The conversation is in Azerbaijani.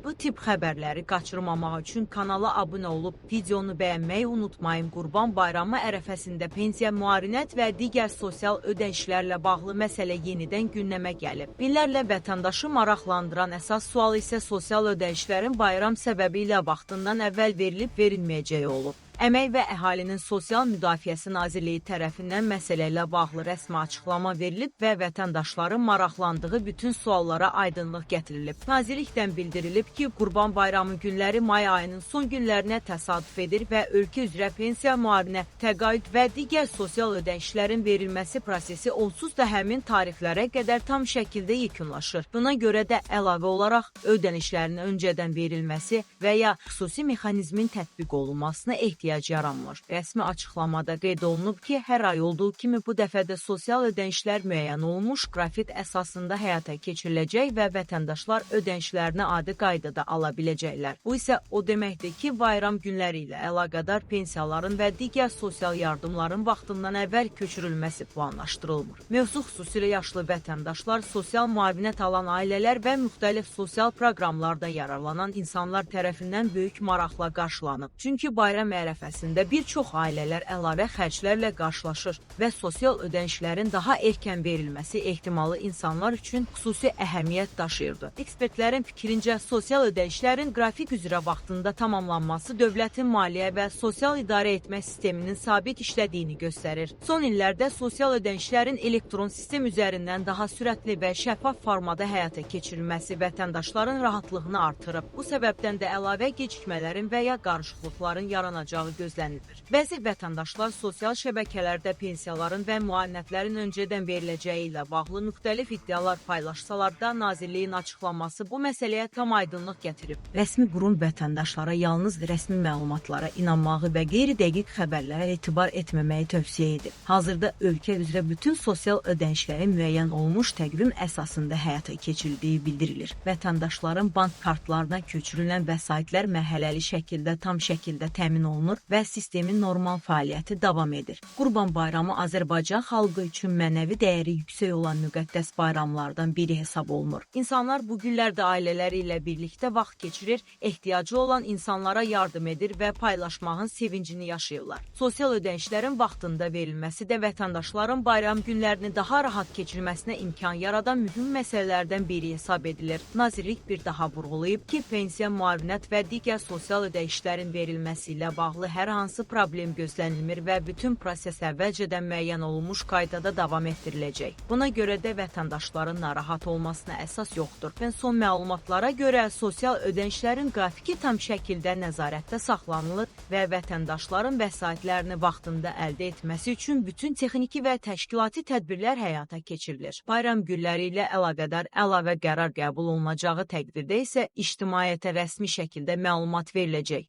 Bu tip xəbərləri qaçırmamaq üçün kanala abunə olub, videonu bəyənməyi unutmayın. Qurban Bayramı ərəfəsində pensiya, müavinət və digər sosial ödənişlərlə bağlı məsələ yenidən gündəmə gəlib. Minlərlə vətəndaşı maraqlandıran əsas sual isə sosial ödənişlərin bayram səbəbi ilə vaxtından əvvəl verilib-verilməyəcəyi olub. Əmək və Əhalinin Sosial Müdafiəsi Nazirliyi tərəfindən məsələ ilə bağlı rəsmi açıqlama verilib və vətəndaşların maraqlandığı bütün suallara aydınlıq gətirilib. Nazirlikdən bildirilib ki, Qurban Bayramı günləri may ayının son günlərinə təsadüf edir və ölkə üzrə pensiya, müavinə, təqaüd və digər sosial ödənişlərin verilməsi prosesi onsuz da həmin tarixlərə qədər tam şəkildə yekunlaşır. Buna görə də əlavə olaraq ödənişlərin öncədən verilməsi və ya xüsusi mexanizmin tətbiq olunmasına ehtiyac yaranmır. Rəsmi açıqlamada qeyd olunub ki, hər ay olduğu kimi bu dəfə də sosial ödənişlər müəyyən olunmuş qrafik əsasında həyata keçiriləcək və vətəndaşlar ödənişlərini adi qaydada ala biləcəklər. Bu isə o deməkdir ki, bayram günləri ilə əlaqədar pensiyaların və digər sosial yardımların vaxtından əvvəl köçürülməsi planlaşdırılmır. Mövzu xüsusilə yaşlı vətəndaşlar, sosial müavinət alan ailələr və müxtəlif sosial proqramlardan yararlanan insanlar tərəfindən böyük maraqla qarşılanıb. Çünki bayram ərəfəsində bir çox ailələr əlavə xərclərlə qarşılaşır və sosial ödənişlərin daha erkən verilməsi ehtimalı insanlar üçün xüsusi əhəmiyyət daşıyırdı. Ekspertlərin fikrincə, sosial ödənişlərin qrafik üzrə vaxtında tamamlanması dövlətin maliyyə və sosial idarə etmə sisteminin sabit işlədiyini göstərir. Son illərdə sosial ödənişlərin elektron sistem üzərindən daha sürətli və şəffaf formada həyata keçirilməsi vətəndaşların rahatlığını artırıb. Bu səbəbdən də əlavə gecikmələrin və ya qarışıqlıqların yaranacağı gözlənilir. Bəzi vətəndaşlar sosial şəbəkələrdə pensiyaların və müavinətlərin öncədən veriləcəyi ilə bağlı müxtəlif iddialar paylaşsalar da, Nazirliyin açıqlanması bu məsələyə tam aydınlıq gətirib. Rəsmi qurum vətəndaşlara yalnız rəsmi məlumatlara inanmağı və qeyri-dəqiq xəbərlərə etibar etməməyi tövsiyə edir. Hazırda ölkə üzrə bütün sosial ödənişlərin müəyyən olunmuş təqvim əsasında həyata keçirildiyi bildirilir. Vətəndaşların bank kartlarına köçürülən vəsaitlər mərhələli şəkildə tam şəkildə təmin olunur və sistemin normal fəaliyyəti davam edir. Qurban Bayramı Azərbaycan xalqı üçün mənəvi dəyəri yüksək olan müqəddəs bayramlardan biri hesab olunur. İnsanlar bu günlərdə ailələri ilə birlikdə vaxt keçirir, ehtiyacı olan insanlara yardım edir və paylaşmağın sevincini yaşayırlar. Sosial ödənişlərin vaxtında verilməsi də vətəndaşların bayram günlərini daha rahat keçirməsinə imkan yaradan mühüm məsələlərdən biri hesab edilir. Nazirlik bir daha vurğulayıb ki, pensiya, müavinət və digər sosial ödənişlərin verilməsi ilə bağlı hər hansı problem gözlənilmir və bütün proses əvvəlcədən müəyyən olunmuş qaydada davam etdiriləcək. Buna görə də vətəndaşların narahat olmasına əsas yoxdur. Və son məlumatlara görə sosial ödənişlərin qrafiki tam şəkildə nəzarətdə saxlanılır və vətəndaşların vəsaitlərini vaxtında əldə etməsi üçün bütün texniki və təşkilati tədbirlər həyata keçirilir. Bayram günləri ilə əlaqədar əlavə qərar qəbul olunacağı təqdirdə isə ictimaiyyətə rəsmi şəkildə məlumat veriləcək.